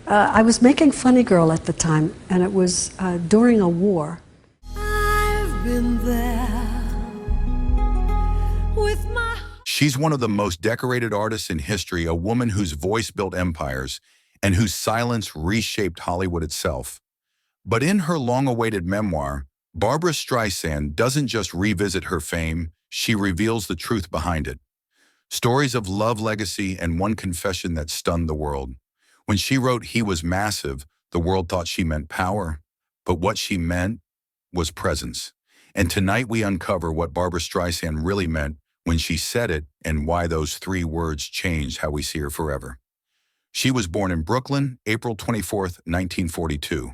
I was making Funny Girl at the time, and it was during a war. I've been there with my... She's one of the most decorated artists in history, a woman whose voice built empires and whose silence reshaped Hollywood itself. But in her long-awaited memoir, Barbra Streisand doesn't just revisit her fame, she reveals the truth behind it. Stories of love, legacy, and one confession that stunned the world. When she wrote "He was massive," the world thought she meant power, but what she meant was presence. And tonight we uncover what Barbra Streisand really meant when she said it and why those three words changed how we see her forever. She was born in Brooklyn, April 24th, 1942.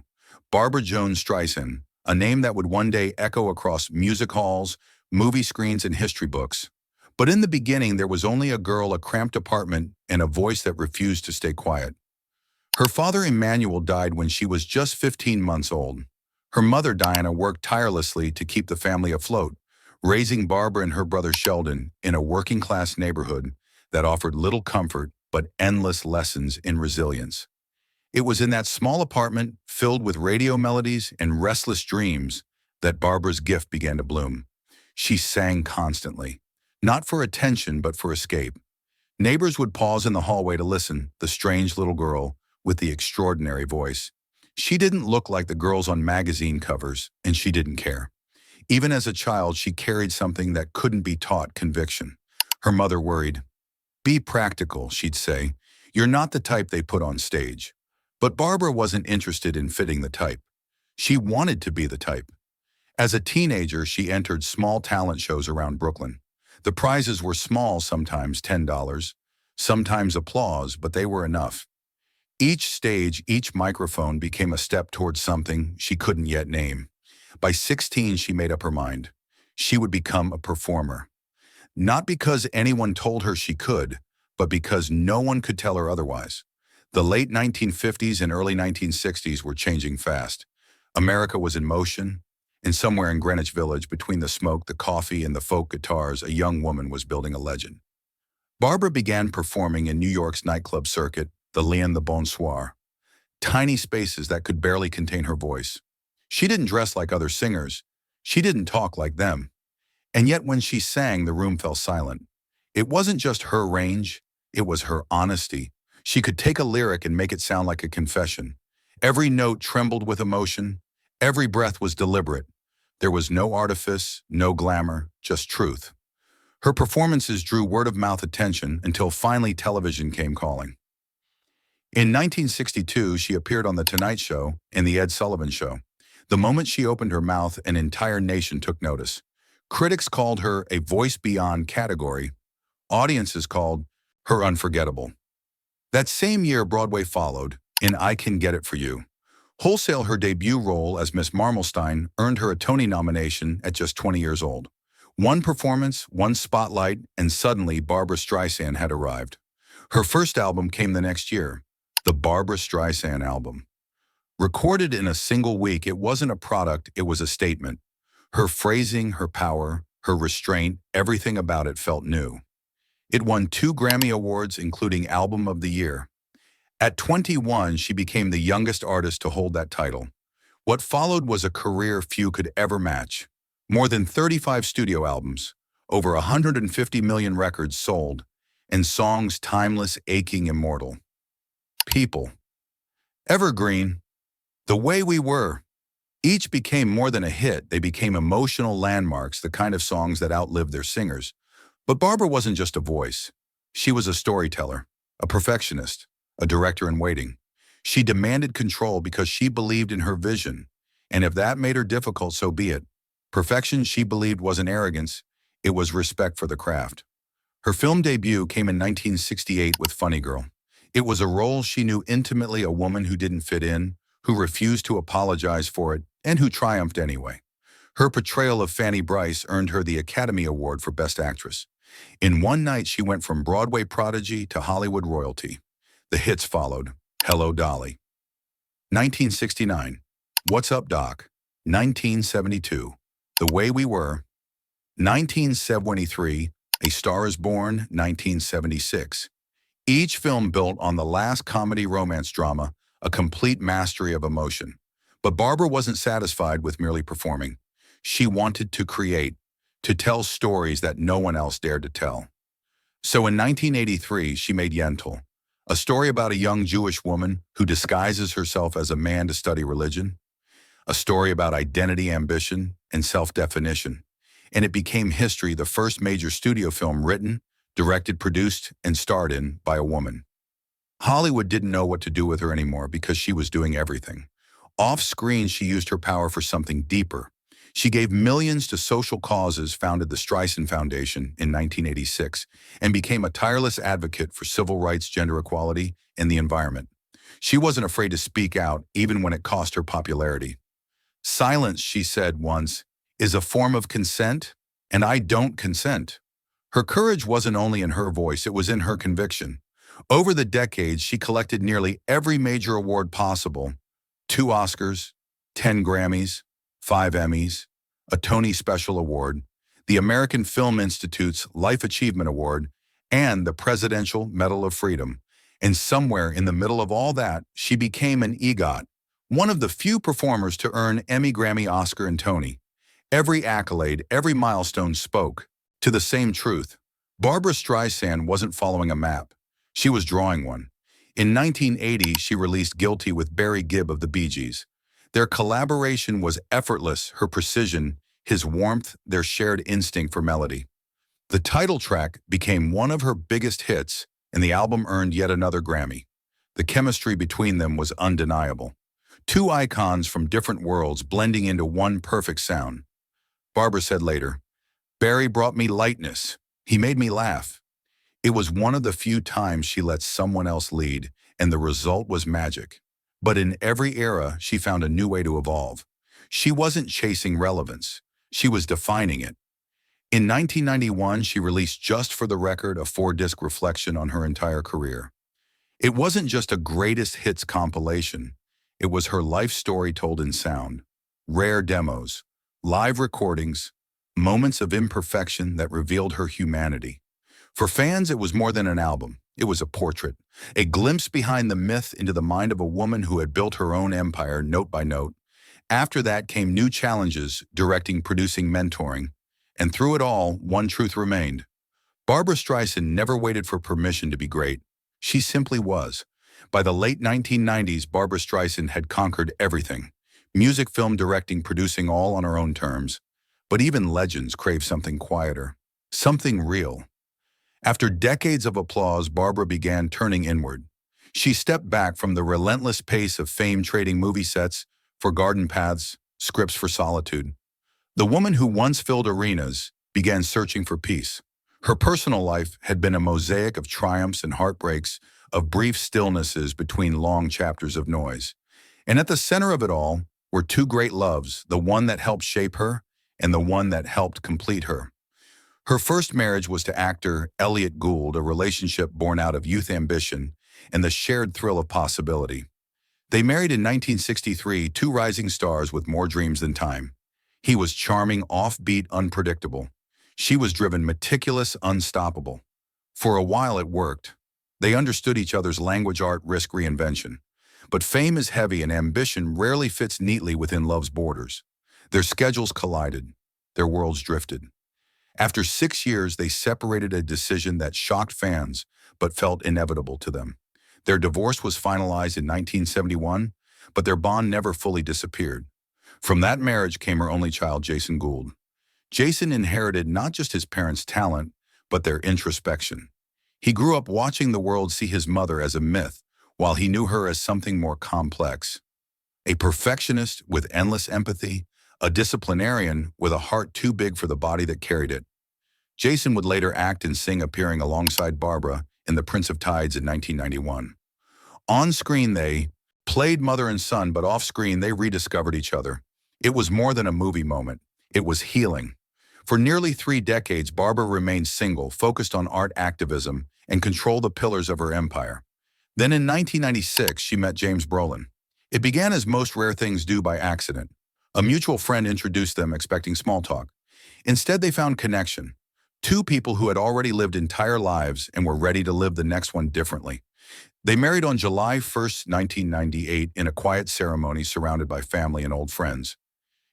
Barbra Jones Streisand, a name that would one day echo across music halls, movie screens, and history books. But in the beginning, there was only a girl, a cramped apartment, and a voice that refused to stay quiet. Her father, Emmanuel, died when she was just 15 months old. Her mother, Diana, worked tirelessly to keep the family afloat, raising Barbra and her brother Sheldon in a working-class neighborhood that offered little comfort but endless lessons in resilience. It was in that small apartment, filled with radio melodies and restless dreams, that Barbra's gift began to bloom. She sang constantly, not for attention but for escape. Neighbors would pause in the hallway to listen, the strange little girl with the extraordinary voice. She didn't look like the girls on magazine covers, and she didn't care. Even as a child, she carried something that couldn't be taught: conviction. Her mother worried. "Be practical," she'd say. "You're not the type they put on stage." But Barbra wasn't interested in fitting the type. She wanted to be the type. As a teenager, she entered small talent shows around Brooklyn. The prizes were small, sometimes $10, sometimes applause, but they were enough. Each stage, each microphone became a step towards something she couldn't yet name. By 16, she made up her mind. She would become a performer. Not because anyone told her she could, but because no one could tell her otherwise. The late 1950s and early 1960s were changing fast. America was in motion, and somewhere in Greenwich Village, between the smoke, the coffee, and the folk guitars, a young woman was building a legend. Barbra began performing in New York's nightclub circuit, the Lion, the Bonsoir, tiny spaces that could barely contain her voice. She didn't dress like other singers. She didn't talk like them. And yet when she sang, the room fell silent. It wasn't just her range, it was her honesty. She could take a lyric and make it sound like a confession. Every note trembled with emotion. Every breath was deliberate. There was no artifice, no glamour, just truth. Her performances drew word-of-mouth attention until finally television came calling. In 1962, she appeared on The Tonight Show and The Ed Sullivan Show. The moment she opened her mouth, an entire nation took notice. Critics called her a voice beyond category. Audiences called her unforgettable. That same year, Broadway followed in I Can Get It For You. Wholesale, her debut role as Miss Marmelstein, earned her a Tony nomination at just 20 years old. One performance, one spotlight, and suddenly Barbra Streisand had arrived. Her first album came the next year, the Barbra Streisand album. Recorded in a single week, it wasn't a product, it was a statement. Her phrasing, her power, her restraint, everything about it felt new. It won 2 Grammy Awards, including Album of the Year. At 21, she became the youngest artist to hold that title. What followed was a career few could ever match. More than 35 studio albums, over 150 million records sold, and songs timeless, aching, immortal. People. Evergreen. The Way We Were. Each became more than a hit. They became emotional landmarks, the kind of songs that outlived their singers. But Barbra wasn't just a voice. She was a storyteller, a perfectionist, a director in waiting. She demanded control because she believed in her vision, and if that made her difficult, so be it. Perfection, she believed, wasn't arrogance, it was respect for the craft. Her film debut came in 1968 with Funny Girl. It was a role she knew intimately, a woman who didn't fit in, who refused to apologize for it, and who triumphed anyway. Her portrayal of Fanny Brice earned her the Academy Award for Best Actress. In one night, she went from Broadway prodigy to Hollywood royalty. The hits followed. Hello, Dolly. 1969. What's Up, Doc? 1972. The Way We Were. 1973. A Star is Born. 1976. Each film built on the last comedy romance drama a complete mastery of emotion. But Barbra wasn't satisfied with merely performing. She wanted to create, to tell stories that no one else dared to tell. So in 1983, she made Yentl, a story about a young Jewish woman who disguises herself as a man to study religion, a story about identity, ambition, and self-definition. And it became history, the first major studio film written, directed, produced, and starred in by a woman. Hollywood didn't know what to do with her anymore because she was doing everything. Off-screen, she used her power for something deeper. She gave millions to social causes, founded the Streisand Foundation in 1986, and became a tireless advocate for civil rights, gender equality, and the environment. She wasn't afraid to speak out, even when it cost her popularity. "Silence," she said once, "is a form of consent, and I don't consent." Her courage wasn't only in her voice, it was in her conviction. Over the decades, she collected nearly every major award possible: 2 Oscars, 10 Grammys, 5 Emmys, a Tony Special Award, the American Film Institute's Life Achievement Award, and the Presidential Medal of Freedom. And somewhere in the middle of all that, she became an EGOT, one of the few performers to earn Emmy, Grammy, Oscar, and Tony. Every accolade, every milestone spoke to the same truth. Barbra Streisand wasn't following a map. She was drawing one. In 1980, she released Guilty with Barry Gibb of the Bee Gees. Their collaboration was effortless, her precision, his warmth, their shared instinct for melody. The title track became one of her biggest hits, and the album earned yet another Grammy. The chemistry between them was undeniable. 2 icons from different worlds blending into one perfect sound. Barbra said later, "Barry brought me lightness. He made me laugh." It was one of the few times she let someone else lead, and the result was magic. But in every era, she found a new way to evolve. She wasn't chasing relevance. She was defining it. In 1991, she released Just for the Record, a 4-disc reflection on her entire career. It wasn't just a greatest hits compilation. It was her life story told in sound. Rare demos, live recordings, moments of imperfection that revealed her humanity. For fans, it was more than an album. It was a portrait, a glimpse behind the myth into the mind of a woman who had built her own empire note by note. After that came new challenges, directing, producing, mentoring. And through it all, one truth remained. Barbra Streisand never waited for permission to be great. She simply was. By the late 1990s, Barbra Streisand had conquered everything. Music, film, directing, producing, all on her own terms. But even legends crave something quieter, something real. After decades of applause, Barbra began turning inward. She stepped back from the relentless pace of fame, trading movie sets for garden paths, scripts for solitude. The woman who once filled arenas began searching for peace. Her personal life had been a mosaic of triumphs and heartbreaks, of brief stillnesses between long chapters of noise. And at the center of it all were 2 great loves, the one that helped shape her and the one that helped complete her. Her first marriage was to actor Elliot Gould, a relationship born out of youth ambition and the shared thrill of possibility. They married in 1963, 2 rising stars with more dreams than time. He was charming, offbeat, unpredictable. She was driven, meticulous, unstoppable. For a while it worked. They understood each other's language, art, risk, reinvention. But fame is heavy and ambition rarely fits neatly within love's borders. Their schedules collided. Their worlds drifted. After 6 years, they separated, a decision that shocked fans but felt inevitable to them. Their divorce was finalized in 1971, but their bond never fully disappeared. From that marriage came her only child, Jason Gould. Jason inherited not just his parents' talent, but their introspection. He grew up watching the world see his mother as a myth, while he knew her as something more complex. A perfectionist with endless empathy, a disciplinarian with a heart too big for the body that carried it. Jason would later act and sing, appearing alongside Barbra in The Prince of Tides in 1991. On screen, they played mother and son, but off screen, they rediscovered each other. It was more than a movie moment. It was healing. For nearly 3 decades, Barbra remained single, focused on art activism, and controlled the pillars of her empire. Then in 1996, she met James Brolin. It began as most rare things do, by accident. A mutual friend introduced them, expecting small talk. Instead, they found connection. 2 people who had already lived entire lives and were ready to live the next one differently. They married on July 1st, 1998, in a quiet ceremony surrounded by family and old friends.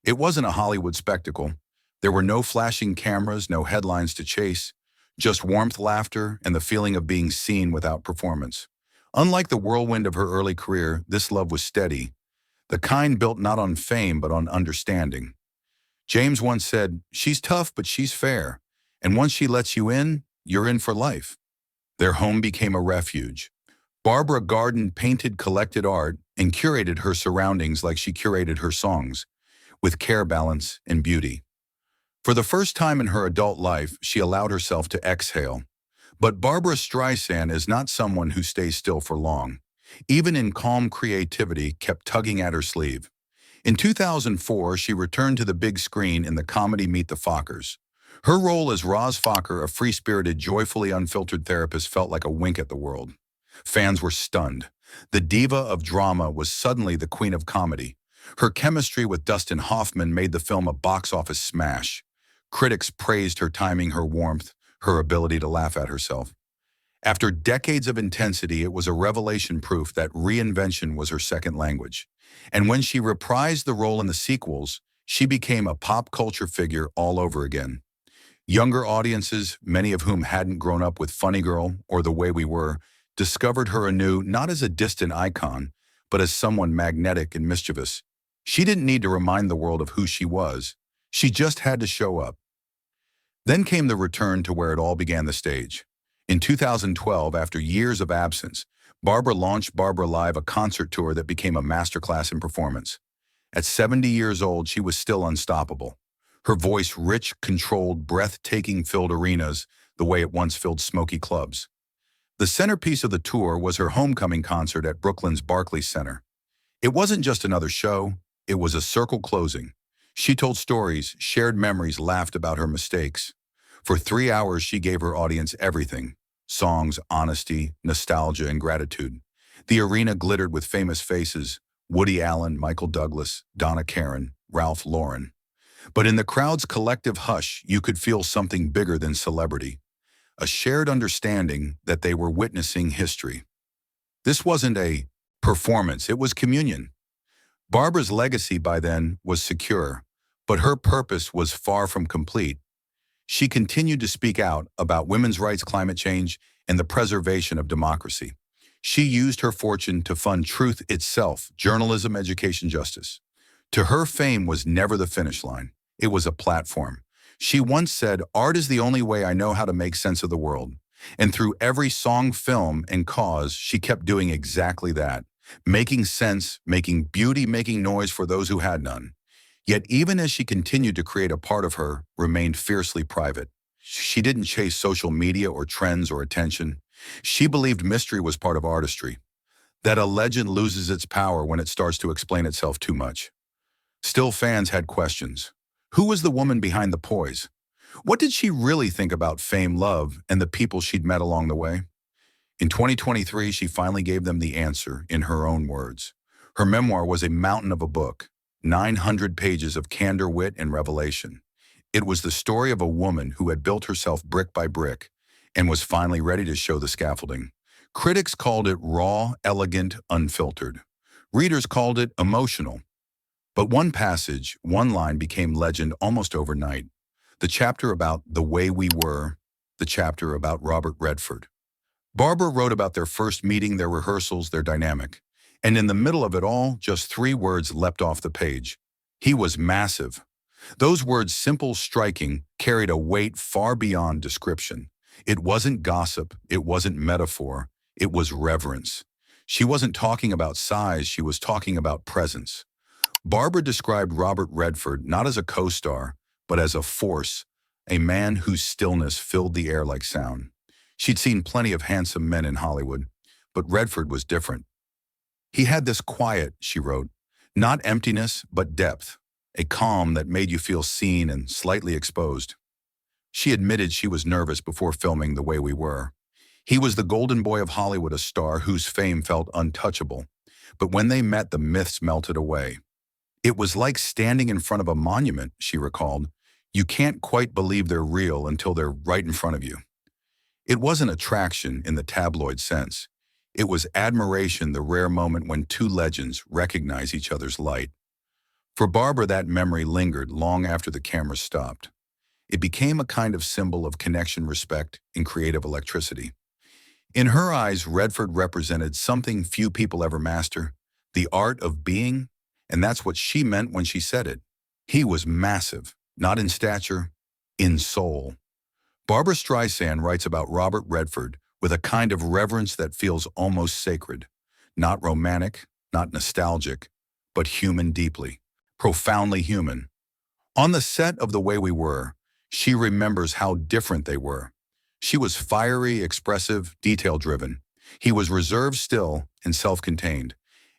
It wasn't a Hollywood spectacle. There were no flashing cameras, no headlines to chase, just warmth, laughter, and the feeling of being seen without performance. Unlike the whirlwind of her early career, this love was steady, the kind built not on fame but on understanding. James once said, "She's tough, but she's fair. And once she lets you in, you're in for life." Their home became a refuge. Barbra gardened, painted, collected art, and curated her surroundings like she curated her songs, with care, balance, and beauty. For the first time in her adult life, she allowed herself to exhale. But Barbra Streisand is not someone who stays still for long. Even in calm, creativity kept tugging at her sleeve. In 2004, she returned to the big screen in the comedy Meet the Fockers. Her role as Roz Focker, a free-spirited, joyfully unfiltered therapist, felt like a wink at the world. Fans were stunned. The diva of drama was suddenly the queen of comedy. Her chemistry with Dustin Hoffman made the film a box office smash. Critics praised her timing, her warmth, her ability to laugh at herself. After decades of intensity, it was a revelation, proof that reinvention was her second language. And when she reprised the role in the sequels, she became a pop culture figure all over again. Younger audiences, many of whom hadn't grown up with Funny Girl or The Way We Were, discovered her anew, not as a distant icon, but as someone magnetic and mischievous. She didn't need to remind the world of who she was. She just had to show up. Then came the return to where it all began, the stage. In 2012, after years of absence, Barbra launched Barbra Live, a concert tour that became a masterclass in performance. At 70 years old, she was still unstoppable. Her voice rich, controlled, breathtaking, filled arenas the way it once filled smoky clubs. The centerpiece of the tour was her homecoming concert at Brooklyn's Barclays Center. It wasn't just another show, it was a circle closing. She told stories, shared memories, laughed about her mistakes. For 3 hours, she gave her audience everything: songs, honesty, nostalgia, and gratitude. The arena glittered with famous faces: Woody Allen, Michael Douglas, Donna Karan, Ralph Lauren. But in the crowd's collective hush, you could feel something bigger than celebrity, a shared understanding that they were witnessing history. This wasn't a performance, it was communion. Barbra's legacy by then was secure, but her purpose was far from complete. She continued to speak out about women's rights, climate change, and the preservation of democracy. She used her fortune to fund truth itself: journalism, education, justice. To her, fame was never the finish line. It was a platform. She once said, "Art is the only way I know how to make sense of the world." And through every song, film, and cause, she kept doing exactly that, making sense, making beauty, making noise for those who had none. Yet even as she continued to create, a part of her remained fiercely private. She didn't chase social media or trends or attention. She believed mystery was part of artistry, that a legend loses its power when it starts to explain itself too much. Still, fans had questions. Who was the woman behind the poise? What did she really think about fame, love, and the people she'd met along the way? In 2023, she finally gave them the answer in her own words. Her memoir was a mountain of a book, 900 pages of candor, wit, and revelation. It was the story of a woman who had built herself brick by brick and was finally ready to show the scaffolding. Critics called it raw, elegant, unfiltered. Readers called it emotional. But one passage, one line became legend almost overnight. The chapter about The Way We Were, the chapter about Robert Redford. Barbra wrote about their first meeting, their rehearsals, their dynamic. And in the middle of it all, just 3 words leapt off the page: he was massive. Those words, simple, striking, carried a weight far beyond description. It wasn't gossip, it wasn't metaphor, it was reverence. She wasn't talking about size, she was talking about presence. Barbra described Robert Redford not as a co-star, but as a force, a man whose stillness filled the air like sound. She'd seen plenty of handsome men in Hollywood, but Redford was different. He had this quiet, she wrote, not emptiness, but depth, a calm that made you feel seen and slightly exposed. She admitted she was nervous before filming The Way We Were. He was the golden boy of Hollywood, a star whose fame felt untouchable. But when they met, the myths melted away. It was like standing in front of a monument, she recalled. You can't quite believe they're real until they're right in front of you. It wasn't attraction in the tabloid sense. It was admiration, the rare moment when two legends recognize each other's light. For Barbara, that memory lingered long after the camera stopped. It became a kind of symbol of connection, respect, and creative electricity. In her eyes, Redford represented something few people ever master, the art of being, and that's what she meant when she said it. He was massive, not in stature, in soul. Barbra Streisand writes about Robert Redford with a kind of reverence that feels almost sacred, not romantic, not nostalgic, but human deeply, profoundly human. On the set of The Way We Were, she remembers how different they were. She was fiery, expressive, detail-driven. He was reserved, still, and self-contained.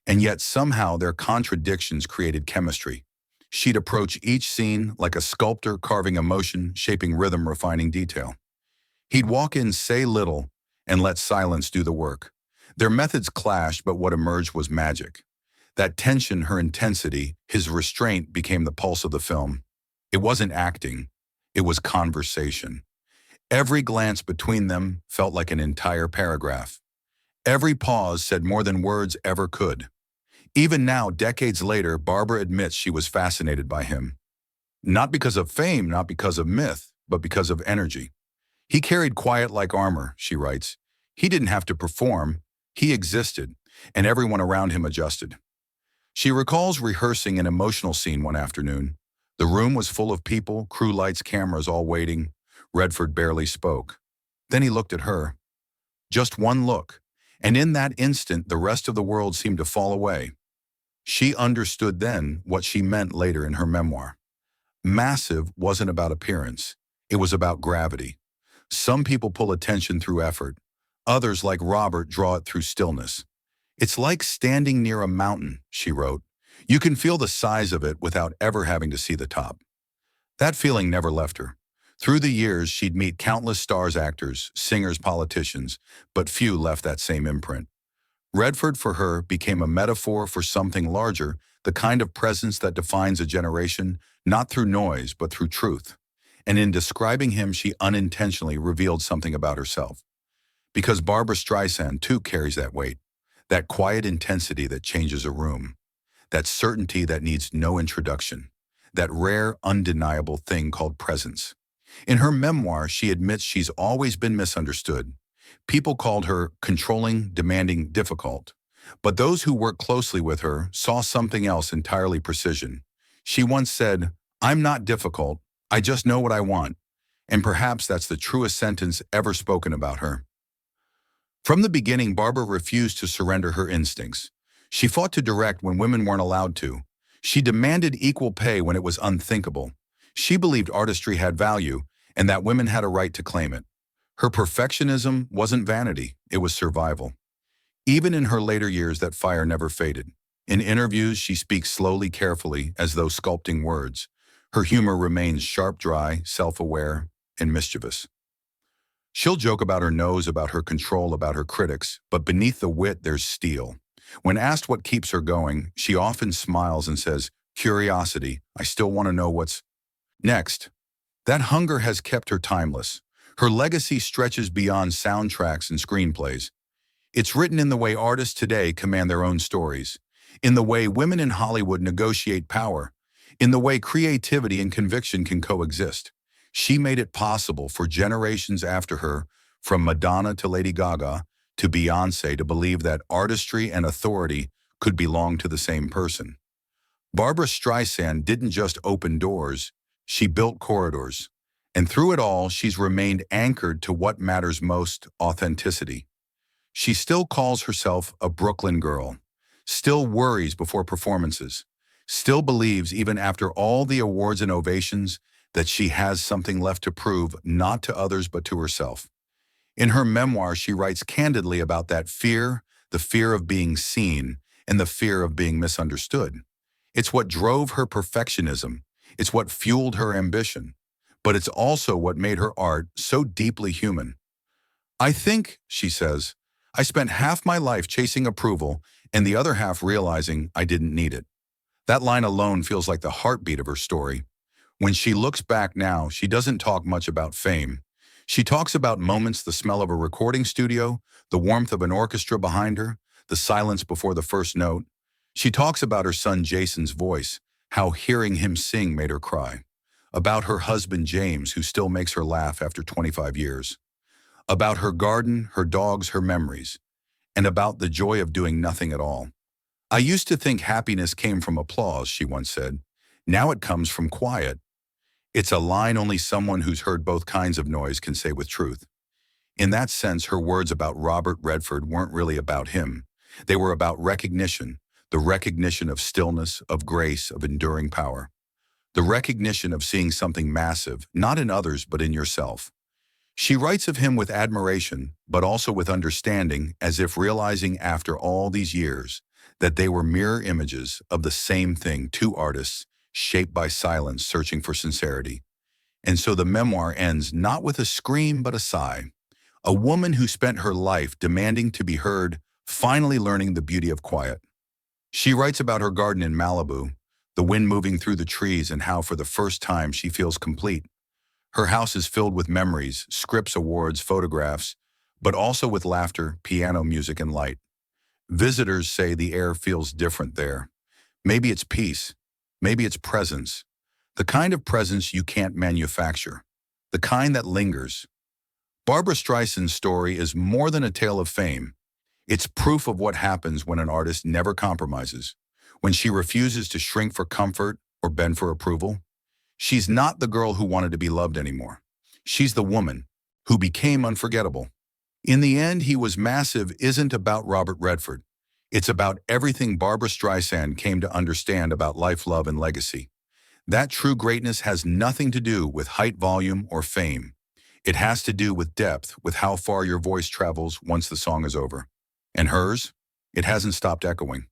And yet somehow their contradictions created chemistry. She'd approach each scene like a sculptor carving emotion, shaping rhythm, refining detail. He'd walk in, say little, and let silence do the work. Their methods clashed, but what emerged was magic. That tension, her intensity, his restraint became the pulse of the film. It wasn't acting, it was conversation. Every glance between them felt like an entire paragraph. Every pause said more than words ever could. Even now, decades later, Barbara admits she was fascinated by him. Not because of fame, not because of myth, but because of energy. He carried quiet like armor, she writes. He didn't have to perform, he existed, and everyone around him adjusted. She recalls rehearsing an emotional scene one afternoon. The room was full of people, crew lights, cameras, all waiting. Redford barely spoke. Then he looked at her. Just one look, and in that instant, the rest of the world seemed to fall away. She understood then what she meant later in her memoir. Massive wasn't about appearance. It was about gravity. Some people pull attention through effort. Others, like Robert, draw it through stillness. It's like standing near a mountain, she wrote. You can feel the size of it without ever having to see the top. That feeling never left her. Through the years, she'd meet countless stars, actors, singers, politicians, but few left that same imprint. Redford, for her, became a metaphor for something larger, the kind of presence that defines a generation, not through noise, but through truth. And in describing him, she unintentionally revealed something about herself. Because Barbra Streisand, too, carries that weight, that quiet intensity that changes a room, that certainty that needs no introduction, that rare, undeniable thing called presence. In her memoir, she admits she's always been misunderstood. People called her controlling, demanding, difficult. But those who worked closely with her saw something else entirely: precision. She once said, "I'm not difficult, I just know what I want." And perhaps that's the truest sentence ever spoken about her. From the beginning, Barbara refused to surrender her instincts. She fought to direct when women weren't allowed to. She demanded equal pay when it was unthinkable. She believed artistry had value and that women had a right to claim it. Her perfectionism wasn't vanity, it was survival. Even in her later years, that fire never faded. In interviews, she speaks slowly, carefully, as though sculpting words. Her humor remains sharp, dry, self-aware, and mischievous. She'll joke about her nose, about her control, about her critics, but beneath the wit there's steel. When asked what keeps her going, she often smiles and says, "Curiosity, I still want to know what's next." That hunger has kept her timeless. Her legacy stretches beyond soundtracks and screenplays. It's written in the way artists today command their own stories, in the way women in Hollywood negotiate power, in the way creativity and conviction can coexist. She made it possible for generations after her, from Madonna to Lady Gaga to Beyoncé, to believe that artistry and authority could belong to the same person. Barbra Streisand didn't just open doors, she built corridors. And through it all, she's remained anchored to what matters most: authenticity. She still calls herself a Brooklyn girl, still worries before performances, still believes, even after all the awards and ovations, that she has something left to prove, not to others but to herself. In her memoir, she writes candidly about that fear, the fear of being seen, and the fear of being misunderstood. It's what drove her perfectionism. It's what fueled her ambition. But it's also what made her art so deeply human. "I think," she says, "I spent half my life chasing approval and the other half realizing I didn't need it." That line alone feels like the heartbeat of her story. When she looks back now, she doesn't talk much about fame. She talks about moments, the smell of a recording studio, the warmth of an orchestra behind her, the silence before the first note. She talks about her son Jason's voice, how hearing him sing made her cry. About her husband James, who still makes her laugh after 25 years. About her garden, her dogs, her memories. And about the joy of doing nothing at all. I used to think happiness came from applause, she once said. Now it comes from quiet. It's a line only someone who's heard both kinds of noise can say with truth. In that sense, her words about Robert Redford weren't really about him. They were about recognition, the recognition of stillness, of grace, of enduring power. The recognition of seeing something massive, not in others but in yourself. She writes of him with admiration, but also with understanding, as if realizing after all these years that they were mirror images of the same thing, two artists, shaped by silence, searching for sincerity. And so the memoir ends not with a scream but a sigh. A woman who spent her life demanding to be heard, finally learning the beauty of quiet. She writes about her garden in Malibu, the wind moving through the trees, and how for the first time she feels complete. Her house is filled with memories, scripts, awards, photographs, but also with laughter, piano music, and light. Visitors say the air feels different there. Maybe it's peace. Maybe it's presence. The kind of presence you can't manufacture. The kind that lingers. Barbra Streisand's story is more than a tale of fame. It's proof of what happens when an artist never compromises, when she refuses to shrink for comfort or bend for approval. She's not the girl who wanted to be loved anymore. She's the woman who became unforgettable. In the end, He Was Massive isn't about Robert Redford. It's about everything Barbra Streisand came to understand about life, love, and legacy. That true greatness has nothing to do with height, volume, or fame. It has to do with depth, with how far your voice travels once the song is over. And hers? It hasn't stopped echoing.